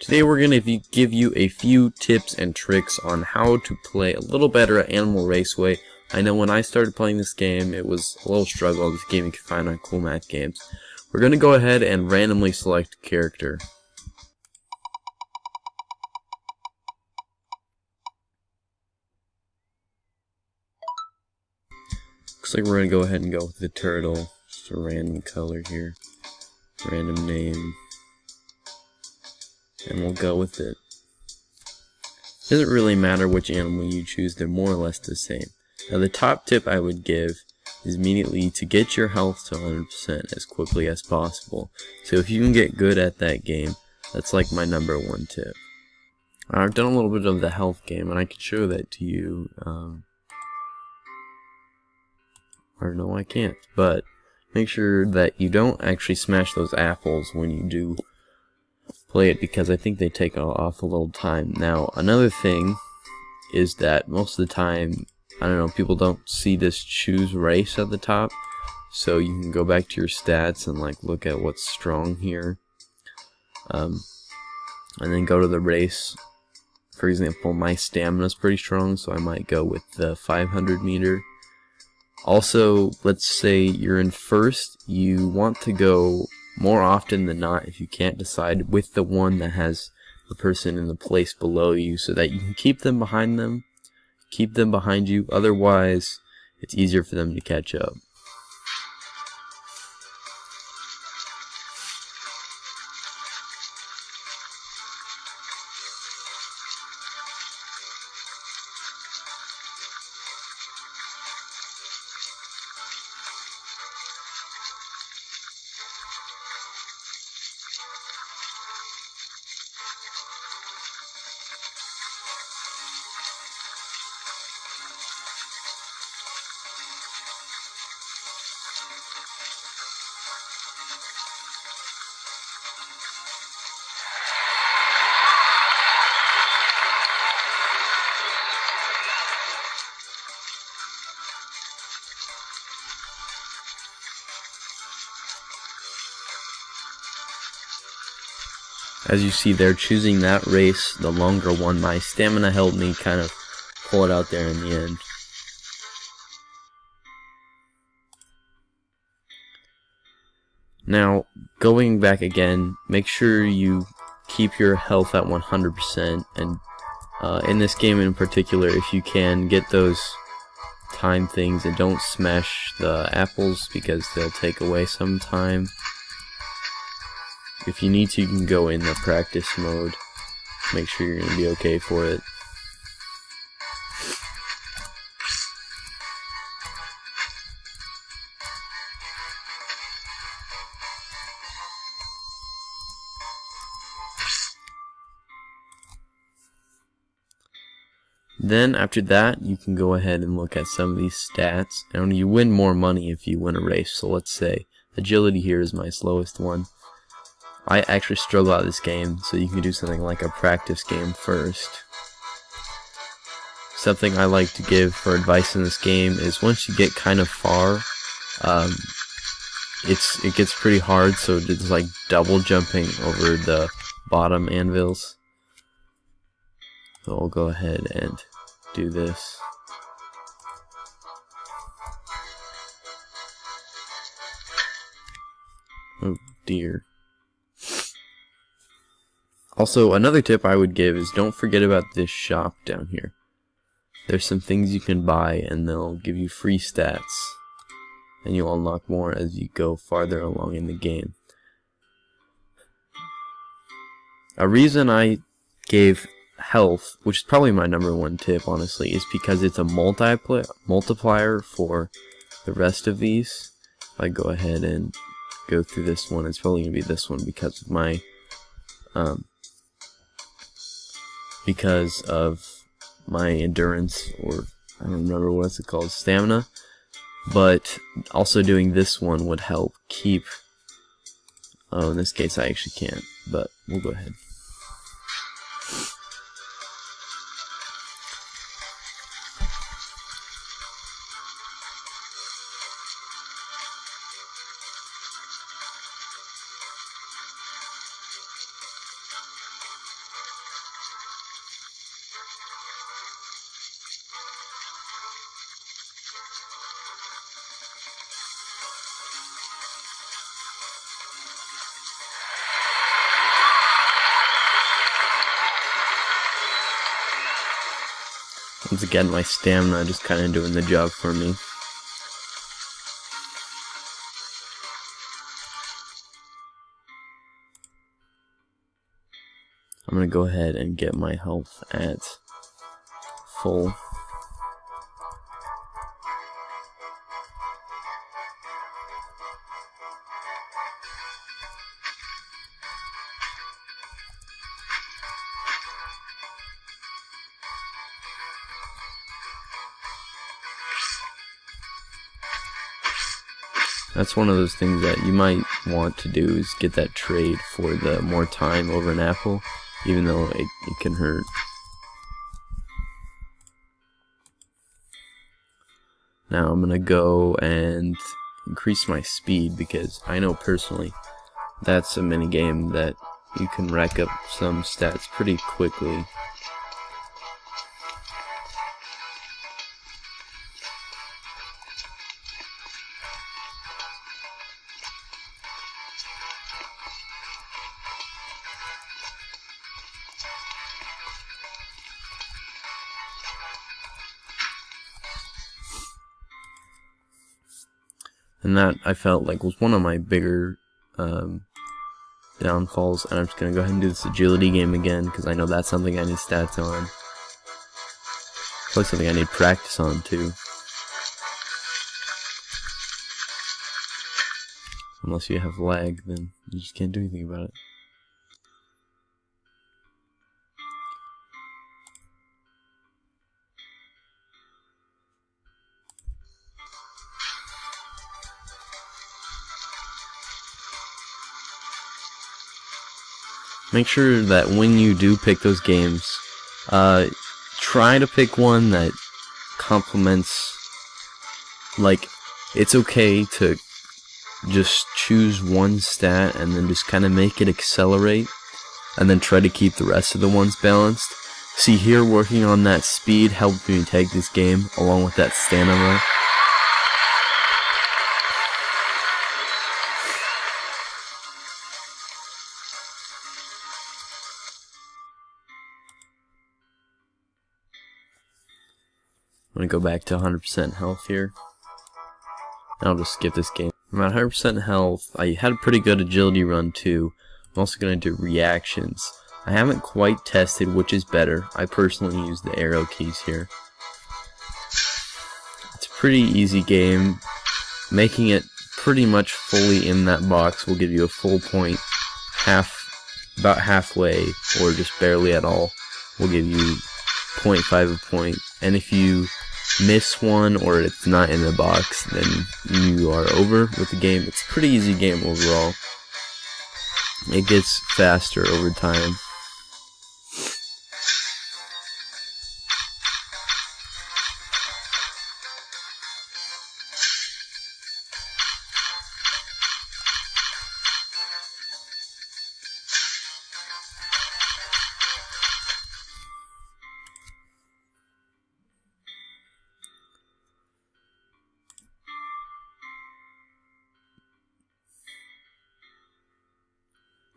Today we're going to give you a few tips and tricks on how to play a little better at Animal Raceway. I know when I started playing this game it was a little struggle, this game you can find on Cool Math Games. We're going to go ahead and randomly select a character. Looks like we're going to go ahead and go with the turtle. Just a random color here, random name, and we'll go with it. Doesn't really matter which animal you choose, they're more or less the same. Now the top tip I would give is immediately to get your health to 100% as quickly as possible. So if you can get good at that game, that's like my #1 tip. I've done a little bit of the health game and I can show that to you. Or no, I can't, but make sure that you don't actually smash those apples when you do play it, because I think they take off a little time. Now another thing is that most of the time, I don't know, people don't see this choose race at the top, so you can go back to your stats and like look at what's strong here, and then go to the race. For example, my stamina is pretty strong, so I might go with the 500 meter. Also, let's say you're in first, you want to go more often than not, if you can't decide, with the one that has the person in the place below you, so that you can keep them behind you. Otherwise it's easier for them to catch up. As you see there, choosing that race, the longer one, my stamina helped me kind of pull it out there in the end. Now, going back again, make sure you keep your health at 100%, and in this game in particular, if you can, get those time things and don't smash the apples because they'll take away some time. If you need to, you can go in the practice mode. Make sure you're going to be okay for it. Then after that, you can go ahead and look at some of these stats, and you win more money if you win a race. So let's say agility here is my slowest one. I actually struggle out this game, so you can do something like a practice game first. Something I like to give for advice in this game is once you get kind of far, it gets pretty hard, so it's like double jumping over the bottom anvils. So I'll go ahead and do this. Oh dear. Also, another tip I would give is don't forget about this shop down here. There's some things you can buy and they'll give you free stats, and you'll unlock more as you go farther along in the game. A reason I gave health, which is probably my #1 tip honestly, is because it's a multiplier for the rest of these. If I go ahead and go through this one, it's probably going to be this one because of my endurance, or I don't remember what it's called, stamina. But also doing this one would help keep, in this case I actually can't, but we'll go ahead. Once again, my stamina just kind of doing the job for me. I'm gonna go ahead and get my health at full. That's one of those things that you might want to do, is get that trade for the more time over an apple, even though it can hurt. Now I'm gonna go and increase my speed, because I know personally that's a mini game that you can rack up some stats pretty quickly. And that, I felt like, was one of my bigger downfalls. And I'm just going to go ahead and do this agility game again, because I know that's something I need stats on. It's like something I need practice on too. Unless you have lag, then you just can't do anything about it. Make sure that when you do pick those games, try to pick one that complements, like, it's okay to just choose one stat and then just kind of make it accelerate, and then try to keep the rest of the ones balanced. See, here, working on that speed helped me take this game, along with that stamina. I'm gonna go back to 100% health here. I'll just skip this game. I'm at 100% health. I had a pretty good agility run too. I'm also gonna do reactions. I haven't quite tested which is better. I personally use the arrow keys here. It's a pretty easy game. Making it pretty much fully in that box will give you a full point. About halfway, or just barely at all, will give you 0.5 a point. And if you miss one, or it's not in the box, then you are over with the game. It's a pretty easy game overall. It gets faster over time.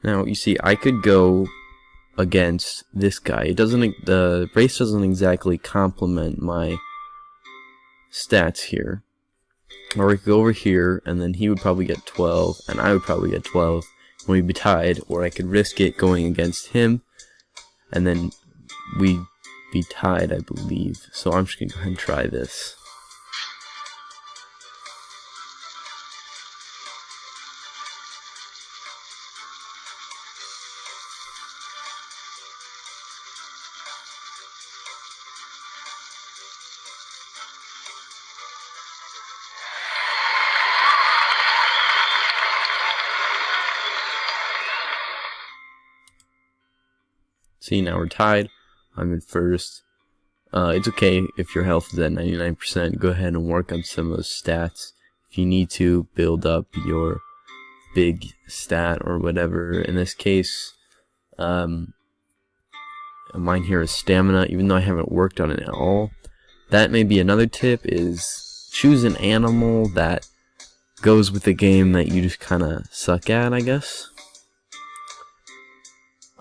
Now, you see, I could go against this guy. The race doesn't exactly complement my stats here. Or we could go over here, and then he would probably get 12, and I would probably get 12, and we'd be tied. Or I could risk it going against him, and then we'd be tied, I believe. So I'm just going to go ahead and try this. See, now we're tied. I'm in first. It's okay if your health is at 99%. Go ahead and work on some of those stats. If you need to build up your big stat or whatever. In this case, mine here is stamina, even though I haven't worked on it at all. That may be another tip, is choose an animal that goes with the game that you just kind of suck at, I guess.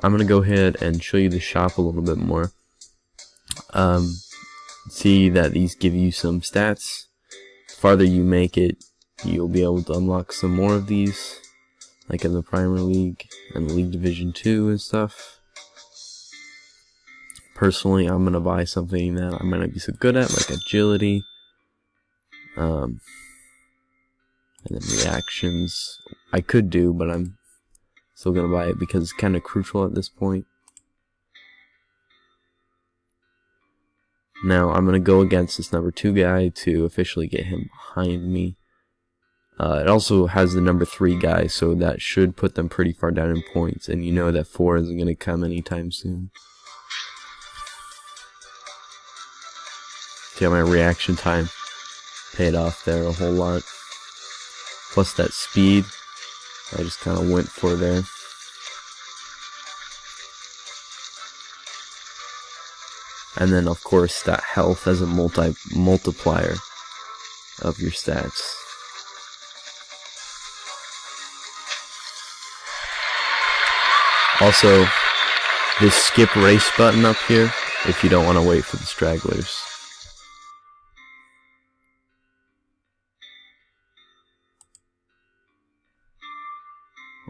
I'm going to go ahead and show you the shop a little bit more. see that these give you some stats. The farther you make it, you'll be able to unlock some more of these, like in the Premier League and the League Division 2 and stuff. Personally, I'm going to buy something that I might not be so good at, like agility, and then reactions. I could do, but I'm still going to buy it because it's kind of crucial at this point. Now, I'm going to go against this number 2 guy to officially get him behind me. It also has the number 3 guy, so that should put them pretty far down in points, and you know that 4 isn't going to come anytime soon. See how my reaction time paid off there a whole lot. Plus that speed, I just kind of went for there. And then of course that health as a multiplier of your stats. Also, this skip race button up here, if you don't want to wait for the stragglers.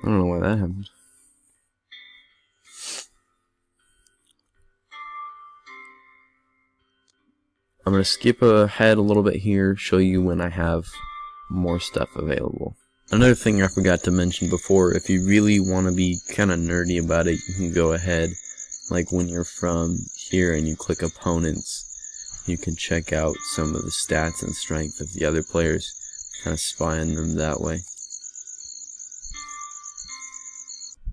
I don't know why that happened. I'm going to skip ahead a little bit here, show you when I have more stuff available. Another thing I forgot to mention before, if you really want to be kind of nerdy about it, you can go ahead, like when you're from here and you click opponents, you can check out some of the stats and strength of the other players, kind of spy on them that way.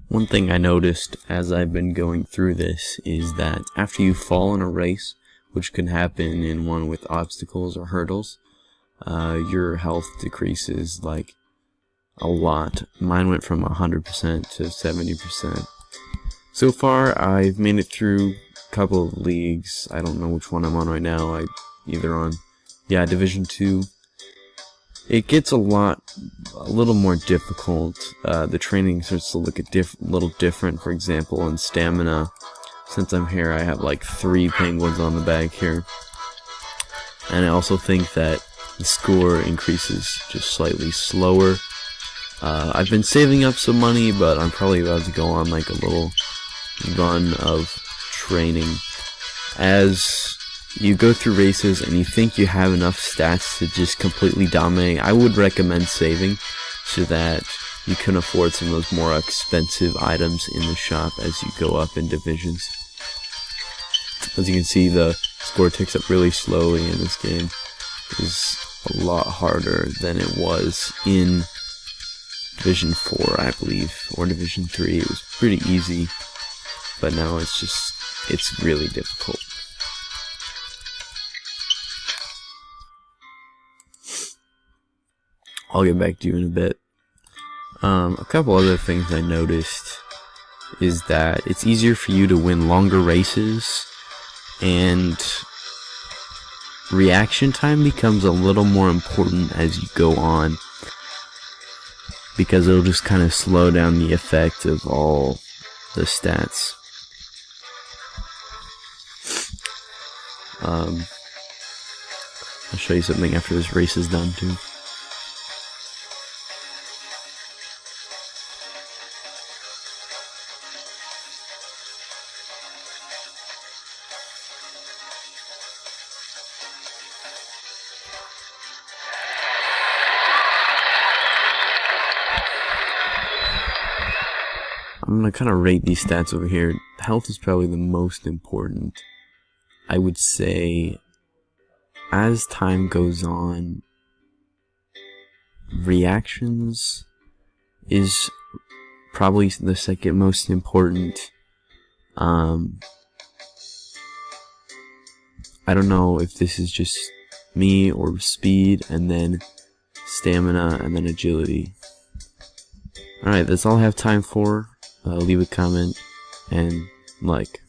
One thing I noticed as I've been going through this is that after you fall in a race, which can happen in one with obstacles or hurdles, your health decreases like a lot. Mine went from 100% to 70%. So far, I've made it through a couple of leagues. I don't know which one I'm on right now. Either on, Division 2. It gets a little more difficult. The training starts to look a little different. For example, in stamina, since I'm here, I have like 3 penguins on the bag here. And I also think that the score increases just slightly slower. I've been saving up some money, but I'm probably about to go on like a little run of training. As you go through races and you think you have enough stats to just completely dominate, I would recommend saving so that you can afford some of those more expensive items in the shop as you go up in divisions. As you can see, the score ticks up really slowly in this game. It's a lot harder than it was in Division 4, I believe, or Division 3. It was pretty easy, but now it's really difficult. I'll get back to you in a bit. A couple other things I noticed is that it's easier for you to win longer races, and reaction time becomes a little more important as you go on, because it'll just kind of slow down the effect of all the stats. I'll show you something after this race is done too. I'm going to kind of rate these stats over here. Health is probably the most important. I would say as time goes on, reactions is probably the second most important. I don't know if this is just me or speed and then stamina and then agility. Alright, that's all I have time for. Leave a comment and like.